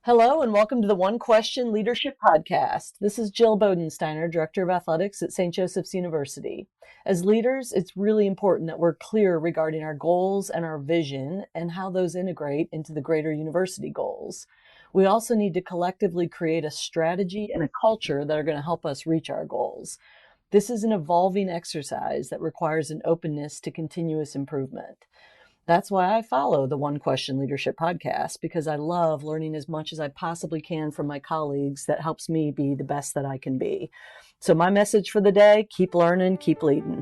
Hello and welcome to the One Question Leadership Podcast. This is Jill Bodensteiner, Director of Athletics at St. Joseph's University. As leaders, it's really important that we're clear regarding our goals and our vision and how those integrate into the greater university goals. We also need to collectively create a strategy and a culture that are going to help us reach our goals. This is an evolving exercise that requires an openness to continuous improvement. That's why I follow the One Question Leadership Podcast, because I love learning as much as I possibly can from my colleagues that helps me be the best that I can be. So my message for the day, keep learning, keep leading.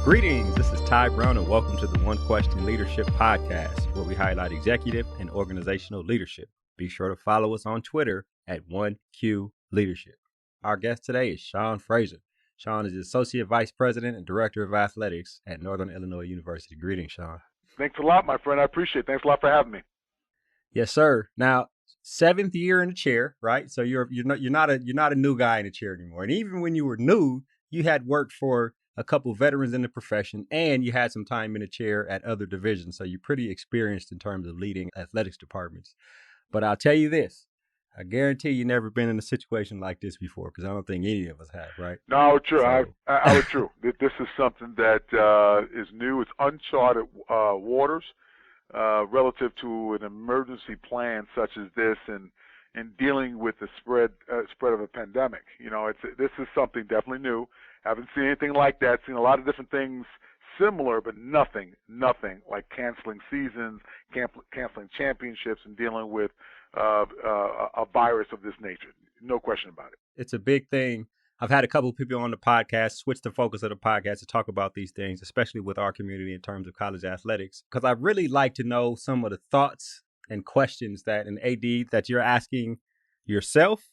Greetings, this is Ty Brown and welcome to the One Question Leadership Podcast, where we highlight executive and organizational leadership. Be sure to follow us on Twitter at 1Q Leadership. Our guest today is Sean Frazier. Sean is the Associate Vice President and Director of Athletics at Northern Illinois University. Greetings, Sean. Thanks a lot, my friend. I appreciate it. Thanks a lot for having me. Yes, sir. Now, 7th year in the chair, right? So you're not a new guy in the chair anymore. And even when you were new, you had worked for a couple veterans in the profession, and you had some time in the chair at other divisions. So you're pretty experienced in terms of leading athletics departments. But I'll tell you this. I guarantee you never been in a situation like this before, because I don't think any of us have, right? No, true. So. I would true. This is something that is new. It's uncharted waters relative to an emergency plan such as this, and dealing with the spread of a pandemic. You know, this is something definitely new. Haven't seen anything like that. Seen a lot of different things similar, but nothing like canceling seasons, canceling championships, and dealing with a virus of this nature. No question about it. It's a big thing. I've had a couple of people on the podcast switch the focus of the podcast to talk about these things, especially with our community in terms of college athletics, because I really like to know some of the thoughts and questions that an AD that you're asking yourself,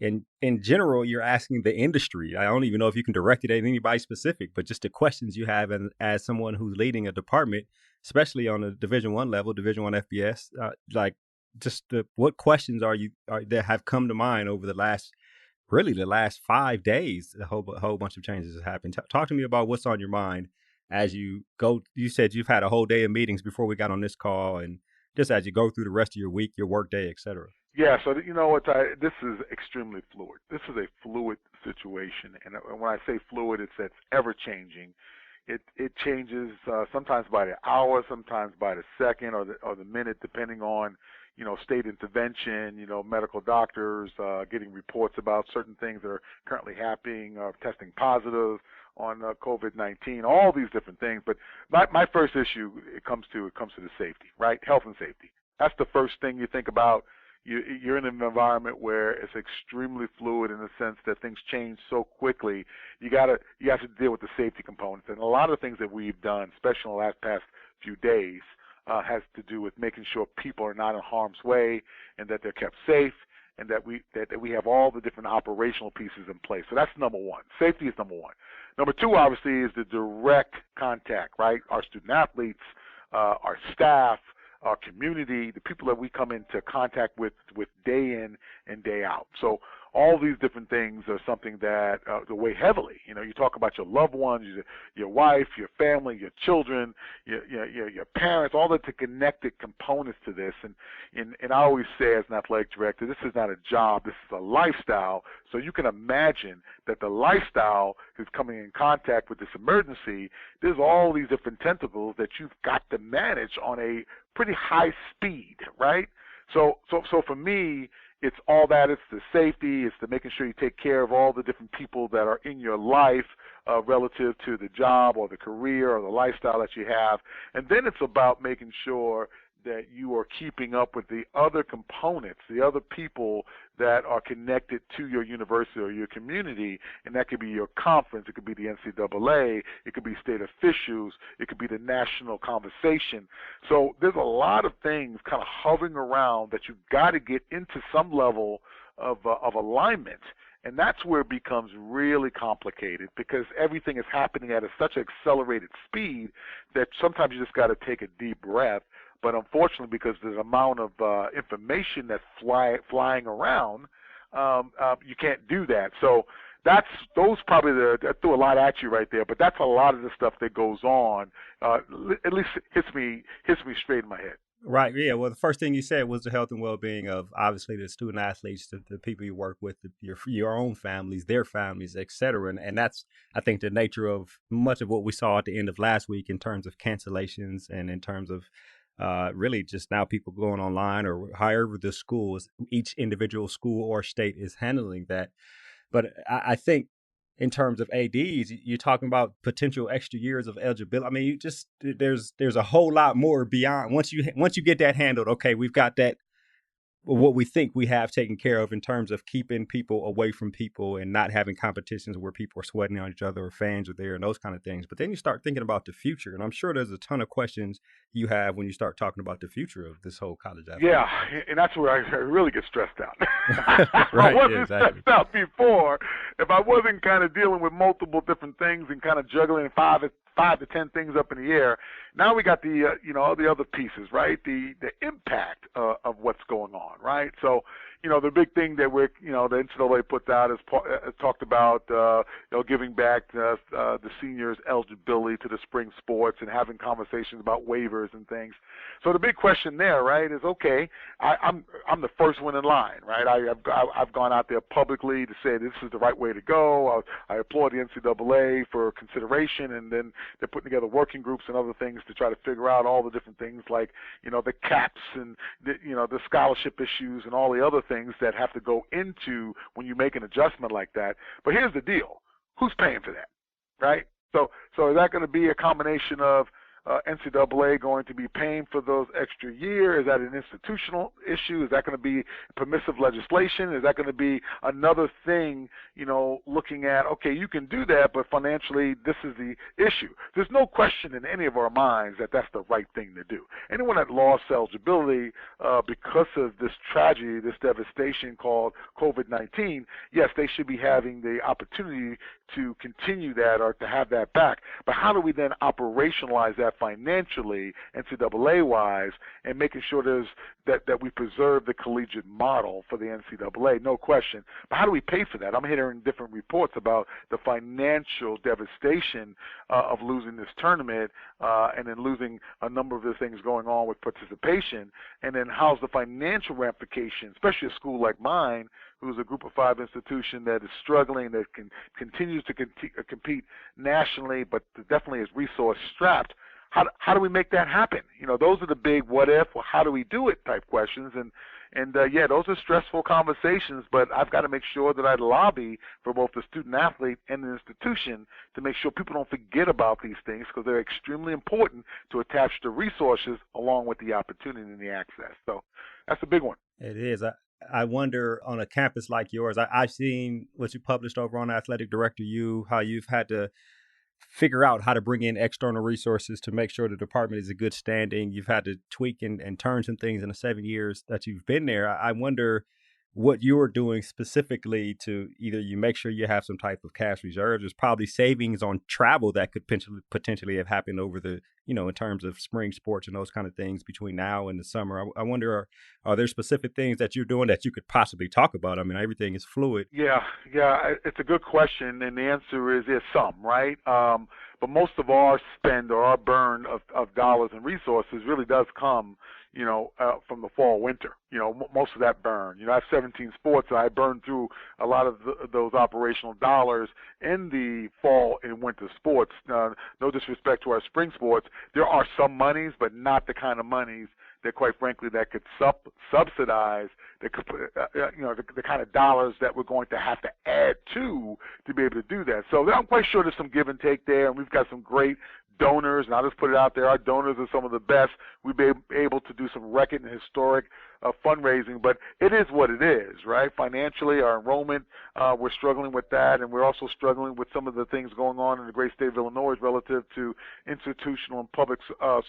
and in general, you're asking the industry. I don't even know if you can direct it at anybody specific, but just the questions you have as someone who's leading a department, especially on a Division I level, Division I FBS, what questions that have come to mind over the last 5 days? A whole bunch of changes have happened. Talk to me about what's on your mind as you go. You said you've had a whole day of meetings before we got on this call, and just as you go through the rest of your week, your work day, et cetera. Yeah, so you know what, this is extremely fluid. This is a fluid situation, and when I say fluid, it's ever changing. It changes sometimes by the hour, sometimes by the second or the minute, depending on state intervention, medical doctors getting reports about certain things that are currently happening, testing positive on COVID-19, all these different things. But my first issue, it comes to the safety, right? Health and safety. That's the first thing you think about. You're in an environment where it's extremely fluid in the sense that things change so quickly. You have to deal with the safety components, and a lot of the things that we've done, especially in the past few days, has to do with making sure people are not in harm's way and that they're kept safe, and that we have all the different operational pieces in place. So that's number one. Safety is number one. Number two, obviously, is the direct contact, right? Our student athletes, our staff, our community, the people that we come into contact with day in and day out. So all these different things are something that weigh heavily. You talk about your loved ones, your wife, your family, your children, your parents, all the connected components to this. And I always say, as an athletic director, this is not a job, this is a lifestyle. So you can imagine that the lifestyle is coming in contact with this emergency. There's all these different tentacles that you've got to manage on a pretty high speed, right? So for me, it's all that. It's the safety. It's the making sure you take care of all the different people that are in your life relative to the job or the career or the lifestyle that you have. And then it's about making sure that you are keeping up with the other components, the other people that are connected to your university or your community, and that could be your conference, it could be the NCAA, it could be state officials, it could be the national conversation. So there's a lot of things kind of hovering around that you've got to get into some level of alignment. And that's where it becomes really complicated, because everything is happening at such an accelerated speed that sometimes you just got to take a deep breath. But unfortunately, because there's an amount of information that's flying around, you can't do that. So those probably I threw a lot at you right there, but that's a lot of the stuff that goes on. At least hits me straight in my head. Right. Yeah. Well, the first thing you said was the health and well-being of obviously the student athletes, the people you work with, your own families, their families, et cetera. And that's, I think, the nature of much of what we saw at the end of last week in terms of cancellations and in terms of really just now people going online or however the schools, each individual school or state is handling that. But I think in terms of ADs, you're talking about potential extra years of eligibility. I mean, you just there's a whole lot more beyond once you get that handled. Okay, we've got that what we think we have taken care of in terms of keeping people away from people and not having competitions where people are sweating on each other or fans are there and those kind of things. But then you start thinking about the future, and I'm sure there's a ton of questions you have when you start talking about the future of this whole college athletics. Yeah, and that's where I really get stressed out. Right, I wasn't exactly. stressed out before if I wasn't kind of dealing with multiple different things and kind of juggling five to 10 things up in the air. Now we got the all the other pieces, right? The impact of what's going on, right? So the big thing that the NCAA puts out is talked about giving back the seniors eligibility to the spring sports and having conversations about waivers and things. So the big question there, right, is okay. I'm the first one in line, right? I've gone out there publicly to say this is the right way to go. I applaud the NCAA for consideration, and then they're putting together working groups and other things to try to figure out all the different things like the caps and the scholarship issues and all the other things that have to go into when you make an adjustment like that. But here's the deal: who's paying for that, right? So is that going to be a combination of NCAA going to be paying for those extra years? Is that an institutional issue? Is that going to be permissive legislation? Is that going to be another thing, looking at, okay, you can do that, but financially this is the issue? There's no question in any of our minds that that's the right thing to do. Anyone that lost eligibility because of this tragedy, this devastation called COVID-19, yes, they should be having the opportunity to continue that or to have that back. But how do we then operationalize that financially, NCAA-wise, and making sure that we preserve the collegiate model for the NCAA? No question. But how do we pay for that? I'm hearing different reports about the financial devastation of losing this tournament and then losing a number of the things going on with participation. And then how's the financial ramification, especially a school like mine, who's a Group of 5 institution that is struggling, that continues to compete nationally, but definitely is resource strapped. How do we make that happen? Those are the big what if, or how do we do it type questions. And those are stressful conversations, but I've got to make sure that I lobby for both the student athlete and the institution to make sure people don't forget about these things, because they're extremely important to attach the resources along with the opportunity and the access. So that's a big one. It is. I wonder, on a campus like yours, I've seen what you published over on Athletic Director U, how you've had to figure out how to bring in external resources to make sure the department is in good standing. You've had to tweak and turn some things in the 7 years that you've been there. I wonder what you're doing specifically to either you make sure you have some type of cash reserves. There's probably savings on travel that could potentially have happened over the, in terms of spring sports and those kind of things between now and the summer. I wonder, are there specific things that you're doing that you could possibly talk about? I mean, everything is fluid. Yeah, it's a good question, and the answer is there's some, right? But most of our spend or our burn of dollars and resources really does come, from the fall, winter. Most of that burn. I have 17 sports, and I burn through a lot of those operational dollars in the fall and winter sports. No disrespect to our spring sports. There are some monies, but not the kind of monies that, quite frankly, that could subsidize the kind of dollars that we're going to have to add to be able to do that. So I'm quite sure there's some give and take there, and we've got some great donors, and I'll just put it out there, our donors are some of the best. We've been able to do some record and historic fundraising, but it is what it is, right? Financially, our enrollment, we're struggling with that, and we're also struggling with some of the things going on in the great state of Illinois relative to institutional and public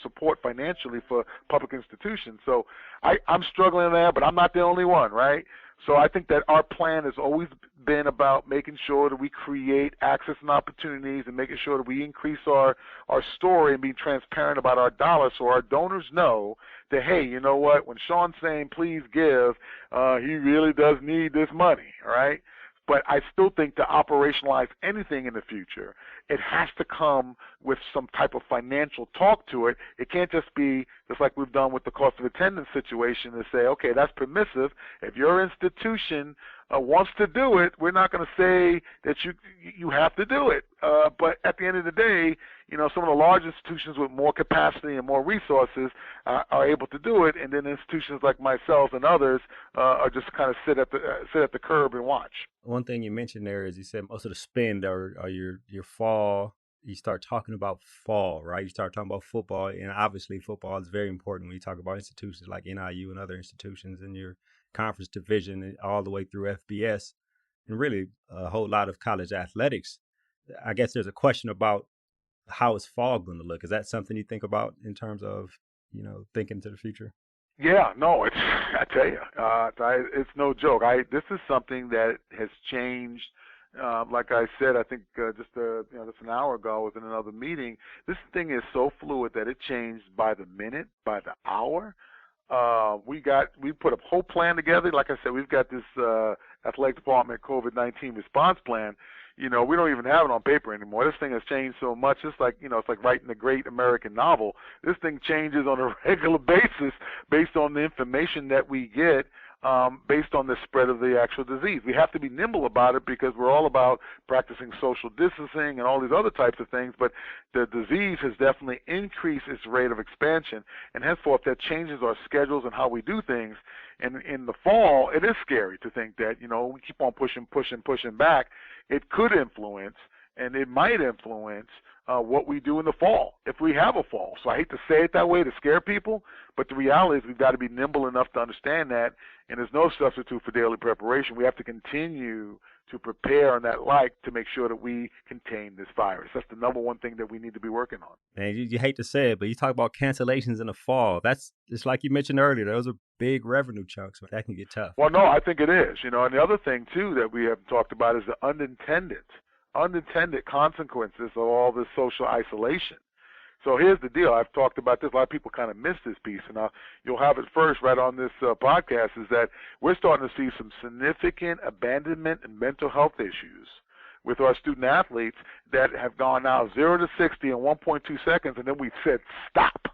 support financially for public institutions. So I'm struggling there, but I'm not the only one, right? So I think that our plan has always been about making sure that we create access and opportunities and making sure that we increase our story and be transparent about our dollars so our donors know that, hey, you know what, when Sean's saying please give, he really does need this money, all right? But I still think to operationalize anything in the future, it has to come with some type of financial talk to it. It can't just be just like we've done with the cost of attendance situation to say, okay, that's permissive. If your institution wants to do it, we're not going to say that you have to do it. But at the end of the day, some of the large institutions with more capacity and more resources are able to do it, and then institutions like myself and others are just kind of sit at the curb and watch. One thing you mentioned there is you said most of the spend or your fall. You start talking about fall, right? You start talking about football, and obviously football is very important when you talk about institutions like NIU and other institutions in your conference division and all the way through FBS, and really a whole lot of college athletics. I guess there's a question about how is fall going to look? Is that something you think about in terms of, thinking to the future? Yeah, no, I tell you, it's no joke. This is something that has changed. Like I said, I think just an hour ago, I was in another meeting. This thing is so fluid that it changed by the minute, by the hour. We put a whole plan together. Like I said, we've got this athletic department COVID-19 response plan. We don't even have it on paper anymore. This thing has changed so much. It's like writing a great American novel. This thing changes on a regular basis based on the information that we get, based on the spread of the actual disease. We have to be nimble about it because we're all about practicing social distancing and all these other types of things, but the disease has definitely increased its rate of expansion, and henceforth that changes our schedules and how we do things. And in the fall, it is scary to think that, we keep on pushing back. It could influence, and it might influence what we do in the fall, if we have a fall. So I hate to say it that way to scare people, but the reality is we've got to be nimble enough to understand that, and there's no substitute for daily preparation. We have to continue to prepare on that like to make sure that we contain this virus. That's the number one thing that we need to be working on. Man, you hate to say it, but you talk about cancellations in the fall. That's just like you mentioned earlier. Those are big revenue chunks. That can get tough. Well, no, I think it is. And the other thing, too, that we haven't talked about is the unintended consequences of all this social isolation. So here's the deal. I've talked about this. A lot of people kind of miss this piece, and you'll have it first right on this podcast, is that we're starting to see some significant abandonment and mental health issues with our student athletes that have gone now 0 to 60 in 1.2 seconds, and then we said, stop.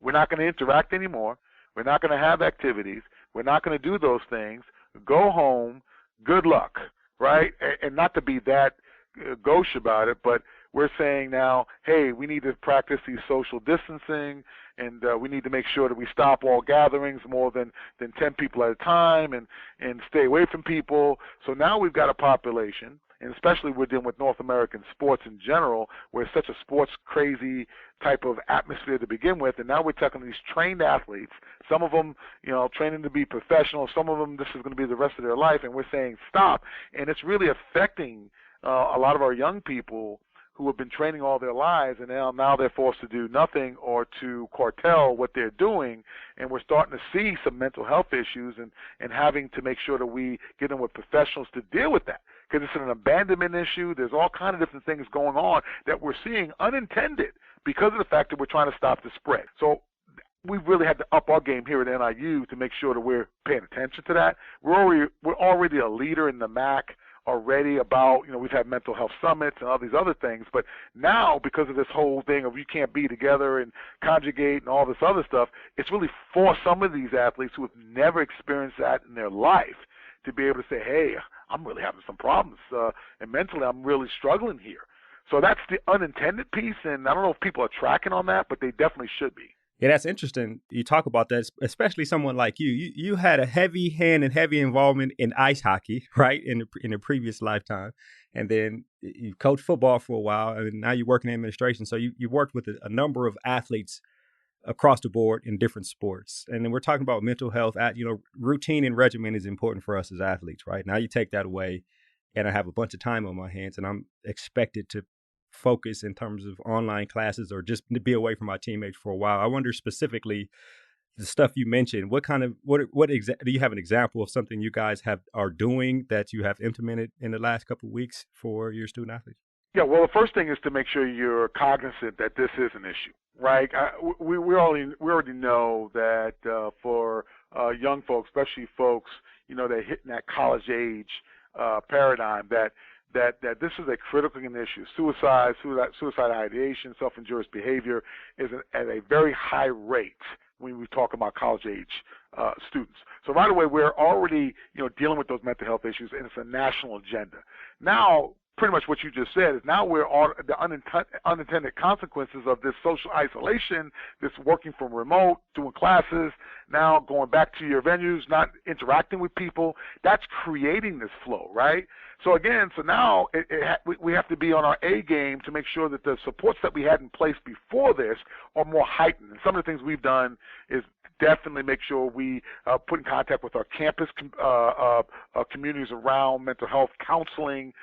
We're not going to interact anymore. We're not going to have activities. We're not going to do those things. Go home. Good luck, right? And not to be that gauche about it, but we're saying now, hey, we need to practice these social distancing, and we need to make sure that we stop all gatherings more than 10 people at a time and stay away from people. So now we've got a population, and especially we're dealing with North American sports in general, where it's such a sports crazy type of atmosphere to begin with, and now we're talking to these trained athletes, some of them, training to be professional, some of them this is going to be the rest of their life, and we're saying stop. And it's really affecting a lot of our young people who have been training all their lives, and now they're forced to do nothing or to curtail what they're doing, and we're starting to see some mental health issues and having to make sure that we get in with professionals to deal with that, because it's an abandonment issue. There's all kinds of different things going on that we're seeing unintended because of the fact that we're trying to stop the spread. So we've really had to up our game here at NIU to make sure that we're paying attention to that. We're already a leader in the MAC already about, we've had mental health summits and all these other things, but now because of this whole thing of you can't be together and conjugate and all this other stuff, it's really forced some of these athletes who have never experienced that in their life to be able to say, hey, I'm really having some problems, and mentally I'm really struggling here. So that's the unintended piece, and I don't know if people are tracking on that, but they definitely should be. Yeah, that's interesting. You talk about that, especially someone like you. You had a heavy hand and heavy involvement in ice hockey, right, in a previous lifetime. And then you coached football for a while, and now you work in administration. So you worked with a number of athletes across the board in different sports. And then we're talking about mental health. Routine and regimen is important for us as athletes, right? Now you take that away, and I have a bunch of time on my hands, and I'm expected to focus in terms of online classes or just to be away from my teammates for a while. I wonder specifically the stuff you mentioned. What do you have an example of something you guys are doing that you have implemented in the last couple of weeks for your student athletes? Yeah, well, the first thing is to make sure you're cognizant that this is an issue, right? We already know that for young folks, especially folks, they're hitting that college age, paradigm that this is a critical issue. Suicide ideation, self-injurious behavior is at a very high rate when we talk about college-age students. So right away, we're already dealing with those mental health issues, and it's a national agenda. Now, pretty much what you just said is now we're all the unintended consequences of this social isolation, this working from remote, doing classes, now going back to your venues, not interacting with people. That's creating this flow, right? So again, now we have to be on our A game to make sure that the supports that we had in place before this are more heightened. And some of the things we've done is definitely make sure we put in contact with our campus communities around mental health counseling.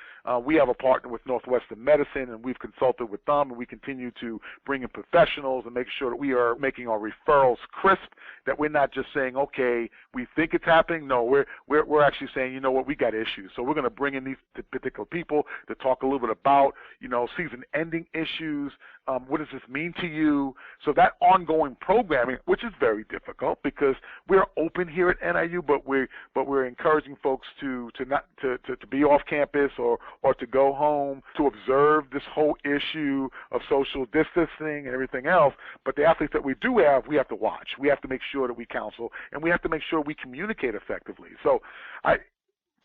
We have a partner with Northwestern Medicine, and we've consulted with them, and we continue to bring in professionals and make sure that we are making our referrals crisp, that we're not just saying, okay, we think it's happening. No, we're actually saying, you know what, we got issues. So we're going to bring in these particular people to talk a little bit about, season-ending issues. What does this mean to you? So that ongoing programming, which is very difficult because we're open here at NIU, but we're encouraging folks to be off campus or to go home to observe this whole issue of social distancing and everything else. But the athletes that we do have, we have to watch. We have to make sure that we counsel, and we have to make sure we communicate effectively. So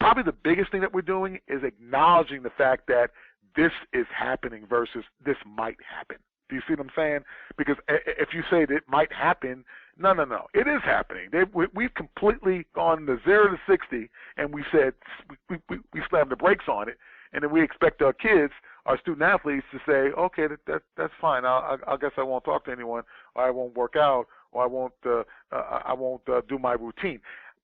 probably the biggest thing that we're doing is acknowledging the fact that this is happening versus this might happen. Do you see what I'm saying? Because if you say that it might happen, no. It is happening. We've completely gone to 0 to 60, and we said we slammed the brakes on it, and then we expect our kids, our student athletes, to say, okay, that's fine. I guess I won't talk to anyone, or I won't work out, or I won't do my routine.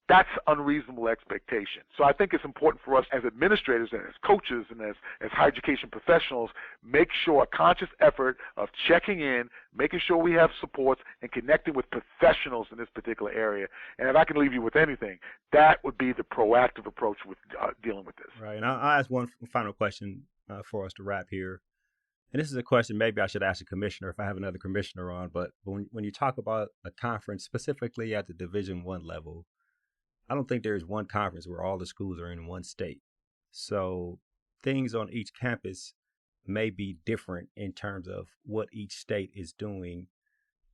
That's unreasonable expectation. So I think it's important for us as administrators and as coaches and as higher education professionals, make sure a conscious effort of checking in, making sure we have supports, and connecting with professionals in this particular area. And if I can leave you with anything, that would be the proactive approach with dealing with this. Right. And I'll ask one final question for us to wrap here. And this is a question maybe I should ask a commissioner if I have another commissioner on. But when you talk about a conference specifically at the Division I level, I don't think there's one conference where all the schools are in one state. So things on each campus may be different in terms of what each state is doing,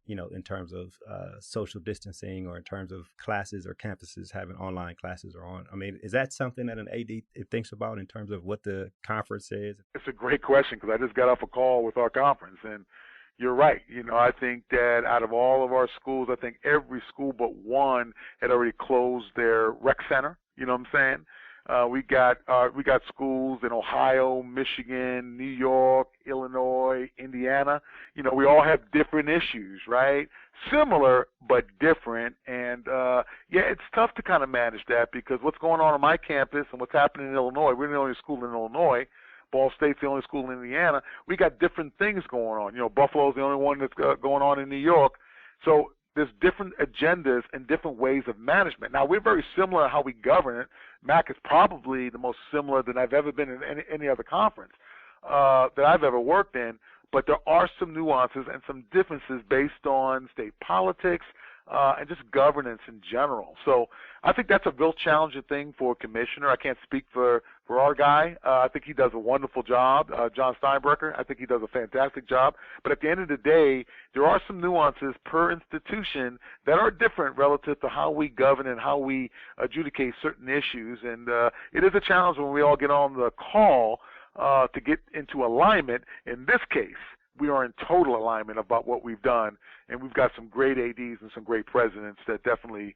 in terms of social distancing or in terms of classes or campuses having online classes or on. I mean, is that something that an AD thinks about in terms of what the conference is? It's a great question because I just got off a call with our conference, and you're right. I think that out of all of our schools, I think every school but one had already closed their rec center. You know what I'm saying? We got schools in Ohio, Michigan, New York, Illinois, Indiana. We all have different issues, right? Similar but different. And it's tough to kind of manage that because what's going on my campus and what's happening in Illinois. We're the only school in Illinois. Ball State's the only school in Indiana. We got different things going on. Buffalo's the only one that's going on in New York. So there's different agendas and different ways of management. Now, we're very similar in how we govern it. MAC is probably the most similar than I've ever been in any other conference that I've ever worked in. But there are some nuances and some differences based on state politics and just governance in general. So I think that's a real challenging thing for a commissioner. I can't speak for our guy. I think he does a wonderful job, John Steinbrecher. I think he does a fantastic job. But at the end of the day, there are some nuances per institution that are different relative to how we govern and how we adjudicate certain issues. And it is a challenge when we all get on the call to get into alignment. In this case, we are in total alignment about what we've done, and we've got some great ADs and some great presidents that definitely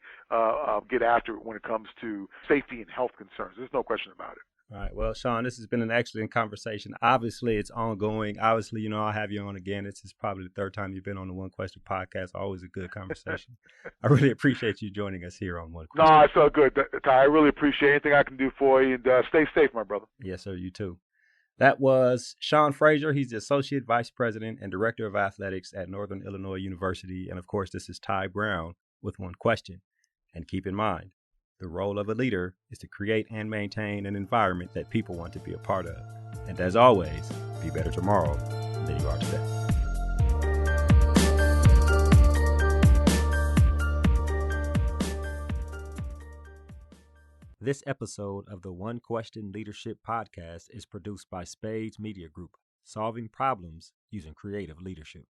get after it when it comes to safety and health concerns. There's no question about it. All right. Well, Sean, this has been an excellent conversation. Obviously, it's ongoing. Obviously, I'll have you on again. This is probably the third time you've been on the One Question podcast. Always a good conversation. I really appreciate you joining us here on One Question. No, it's so good, Ty. I really appreciate anything I can do for you, and stay safe, my brother. Yes, sir. You too. That was Sean Frazier. He's the Associate Vice President and Director of Athletics at Northern Illinois University. And of course, this is Ty Brown with One Question. And keep in mind, the role of a leader is to create and maintain an environment that people want to be a part of. And as always, be better tomorrow than you are today. This episode of the One Question Leadership Podcast is produced by Spades Media Group, solving problems using creative leadership.